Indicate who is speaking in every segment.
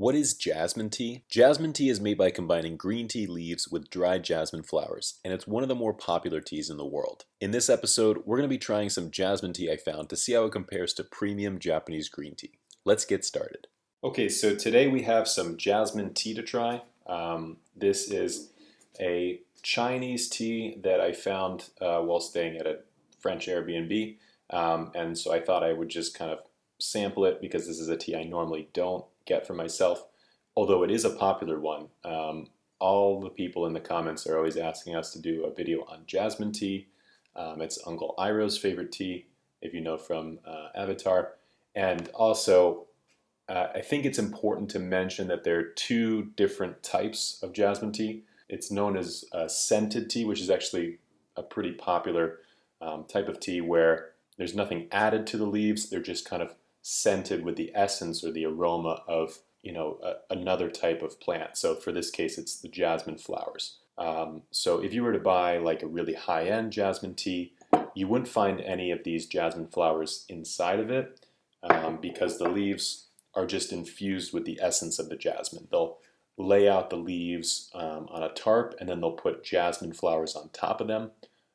Speaker 1: What is jasmine tea? Jasmine tea is made by combining green tea leaves with dried jasmine flowers, and it's one of the more popular teas in the world. In this episode, we're going to be trying some jasmine tea I found to see how it compares to premium Japanese green tea. Let's get started. Okay, so today we have some jasmine tea to try. This is a Chinese tea that I found while staying at a French Airbnb, and so I thought I would just kind of sample it because this is a tea I normally don't get for myself, although it is a popular one. All the people in the comments are always asking us to do a video on jasmine tea. It's Uncle Iroh's favorite tea, if you know from Avatar. And also, I think it's important to mention that there are two different types of jasmine tea. It's known as scented tea, which is actually a pretty popular type of tea where there's nothing added to the leaves. They're just kind of scented with the essence or the aroma of, another type of plant. So for this case, it's the jasmine flowers. So if you were to buy like a really high-end jasmine tea, you wouldn't find any of these jasmine flowers inside of it because the leaves are just infused with the essence of the jasmine. They'll lay out the leaves on a tarp, and then they'll put jasmine flowers on top of them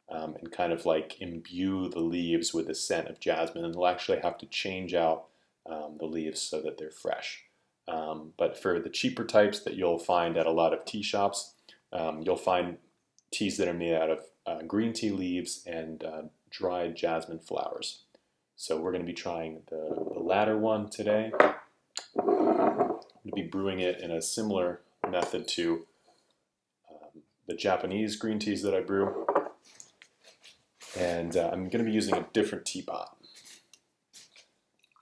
Speaker 1: and kind of like imbue the leaves with the scent of jasmine. And they'll actually have to change out the leaves so that they're fresh. But for the cheaper types that you'll find at a lot of tea shops, you'll find teas that are made out of green tea leaves and dried jasmine flowers. So we're going to be trying the latter one today. I'm going to be brewing it in a similar method to the Japanese green teas that I brew. And I'm going to be using a different teapot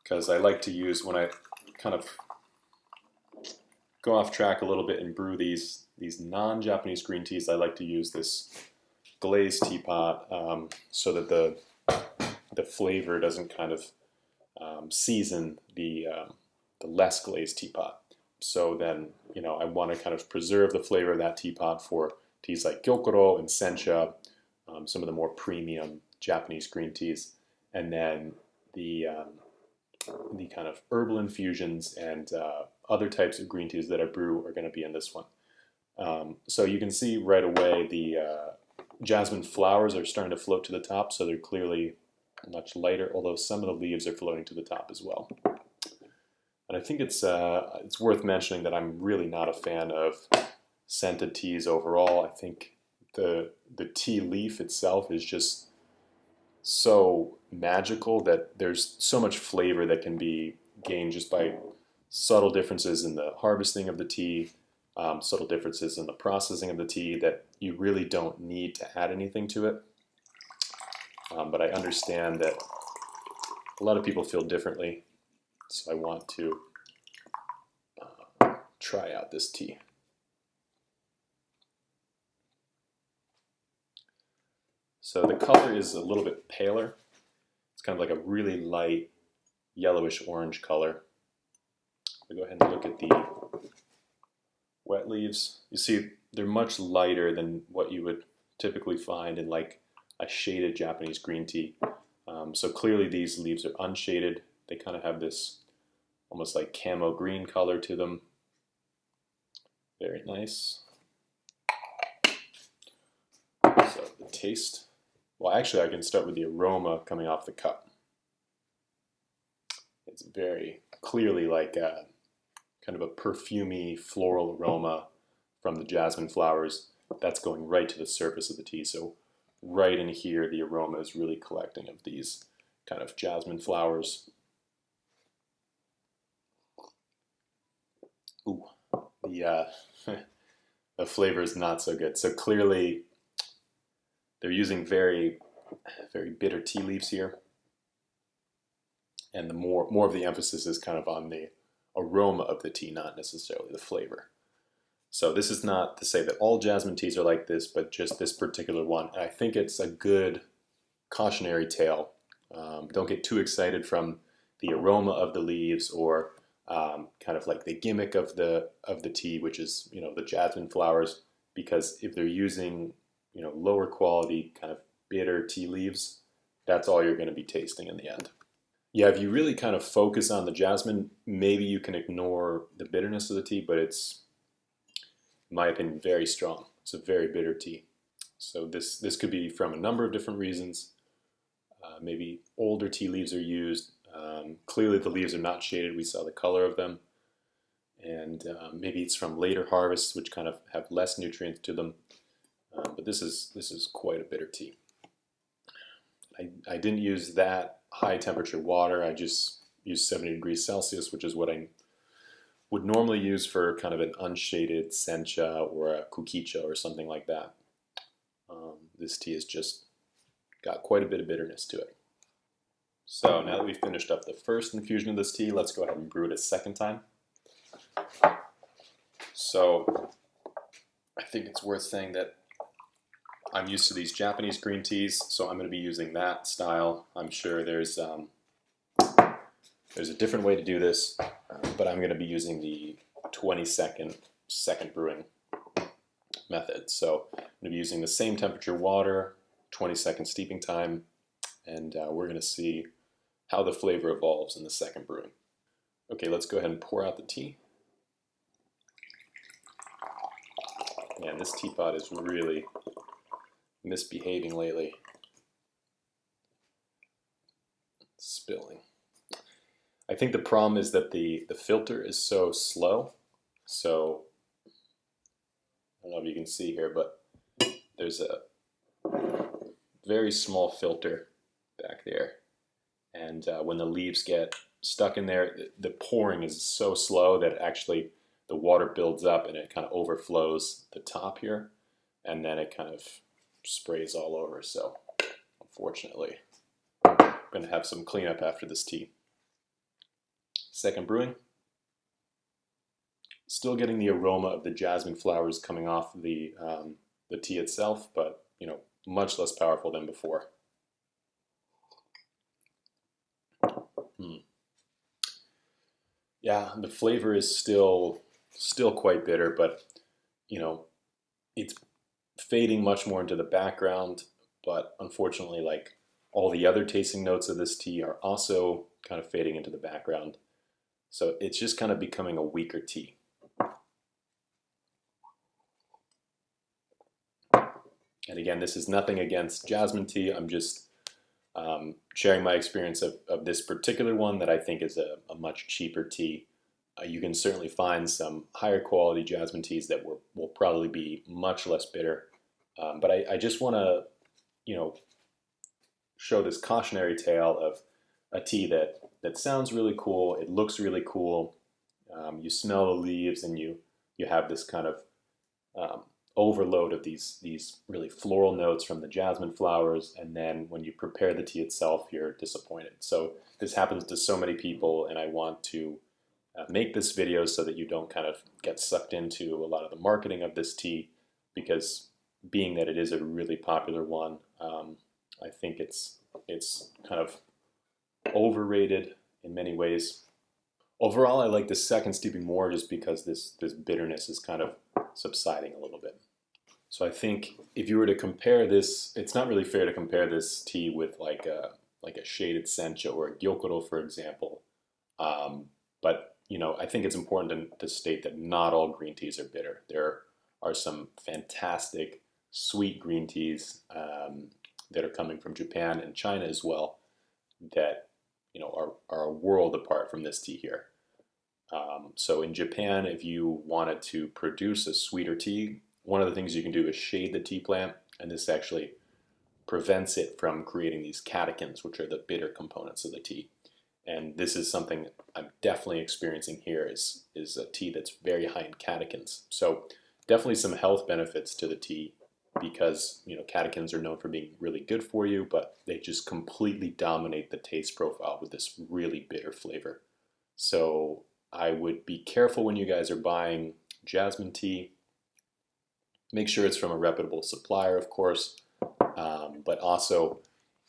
Speaker 1: because I like to use, when I kind of go off track a little bit and brew these non-Japanese green teas, I like to use this glazed teapot so that the flavor doesn't kind of season the less glazed teapot. So then, I want to kind of preserve the flavor of that teapot for teas like gyokuro and sencha, some of the more premium Japanese green teas, and then the kind of herbal infusions and other types of green teas that I brew are going to be in this one. So you can see right away the jasmine flowers are starting to float to the top, so they're clearly much lighter, although some of the leaves are floating to the top as well. And I think it's worth mentioning that I'm really not a fan of scented teas overall. I think the tea leaf itself is just so magical that there's so much flavor that can be gained just by subtle differences in the harvesting of the tea, subtle differences in the processing of the tea, that you really don't need to add anything to it. But I understand that a lot of people feel differently, so I want to try out this tea. So the color is a little bit paler. It's kind of like a really light yellowish orange color. We'll go ahead and look at the wet leaves. You see they're much lighter than what you would typically find in like a shaded Japanese green tea. So clearly these leaves are unshaded. They kind of have this almost like camo green color to them. Very nice. So the taste. Well, actually, I can start with the aroma coming off the cup. It's very clearly like a kind of a perfumey floral aroma from the jasmine flowers that's going right to the surface of the tea. So right in here, the aroma is really collecting of these kind of jasmine flowers. Ooh, the flavor is not so good. So clearly, they're using very, very bitter tea leaves here, and the more of the emphasis is kind of on the aroma of the tea, not necessarily the flavor. So this is not to say that all jasmine teas are like this, but just this particular one. And I think it's a good cautionary tale. Don't get too excited from the aroma of the leaves or kind of like the gimmick of the tea, which is the jasmine flowers, because if they're using lower quality kind of bitter tea leaves, that's all you're going to be tasting in the end. Yeah, if you really kind of focus on the jasmine, maybe you can ignore the bitterness of the tea, but it's, in my opinion, very strong. It's a very bitter tea. So this could be from a number of different reasons. Maybe older tea leaves are used. Clearly the leaves are not shaded. We saw the color of them. And maybe it's from later harvests, which kind of have less nutrients to them. But this is quite a bitter tea. I didn't use that high temperature water. I just used 70 degrees Celsius, which is what I would normally use for kind of an unshaded sencha or a kukicha or something like that. This tea has just got quite a bit of bitterness to it. So now that we've finished up the first infusion of this tea, let's go ahead and brew it a second time. So I think it's worth saying that I'm used to these Japanese green teas, so I'm going to be using that style. I'm sure there's a different way to do this, but I'm going to be using the 20-second second brewing method. So I'm going to be using the same temperature water, 20-second steeping time, and we're going to see how the flavor evolves in the second brewing. Okay, let's go ahead and pour out the tea. Man, this teapot is really misbehaving lately. It's spilling. I think the problem is that the filter is so slow. So, I don't know if you can see here, but there's a very small filter back there. And when the leaves get stuck in there, the pouring is so slow that actually the water builds up and it kind of overflows the top here. And then it kind of sprays all over. So, unfortunately, I'm going to have some cleanup after this tea. Second brewing. Still getting the aroma of the jasmine flowers coming off the tea itself, but much less powerful than before. Yeah, the flavor is still quite bitter, but it's fading much more into the background. But unfortunately, like all the other tasting notes of this tea are also kind of fading into the background. So it's just kind of becoming a weaker tea. And again, this is nothing against jasmine tea. I'm just sharing my experience of this particular one that I think is a much cheaper tea. You can certainly find some higher quality jasmine teas that will probably be much less bitter. But I just want to, show this cautionary tale of a tea that sounds really cool. It looks really cool. You smell the leaves and you have this kind of overload of these really floral notes from the jasmine flowers, and then when you prepare the tea itself, you're disappointed. So this happens to so many people, and I want to make this video so that you don't kind of get sucked into a lot of the marketing of this tea, because being that it is a really popular one, I think it's kind of overrated in many ways. Overall, I like the second steeping more just because this bitterness is kind of subsiding a little bit. So I think if you were to compare this, it's not really fair to compare this tea with like a shaded sencha or a gyokuro, for example. But I think it's important to state that not all green teas are bitter. There are some fantastic sweet green teas that are coming from Japan and China as well that are a world apart from this tea here. So in Japan, if you wanted to produce a sweeter tea, one of the things you can do is shade the tea plant, and this actually prevents it from creating these catechins, which are the bitter components of the tea. And this is something I'm definitely experiencing here is a tea that's very high in catechins. So definitely some health benefits to the tea because catechins are known for being really good for you, but they just completely dominate the taste profile with this really bitter flavor. So I would be careful when you guys are buying jasmine tea. Make sure it's from a reputable supplier, of course, but also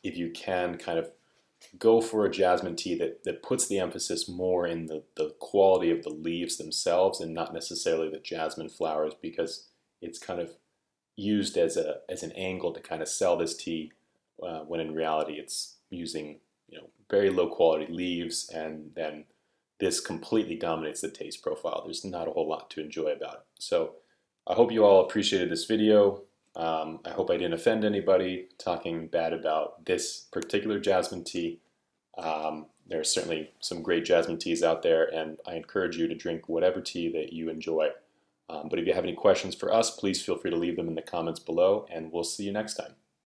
Speaker 1: if you can kind of go for a jasmine tea that puts the emphasis more in the quality of the leaves themselves and not necessarily the jasmine flowers, because it's kind of used as an angle to kind of sell this tea when in reality it's using very low quality leaves, and then this completely dominates the taste profile. There's not a whole lot to enjoy about it. So I hope you all appreciated this video. I hope I didn't offend anybody talking bad about this particular jasmine tea. There are certainly some great jasmine teas out there, and I encourage you to drink whatever tea that you enjoy. But if you have any questions for us, please feel free to leave them in the comments below, and we'll see you next time.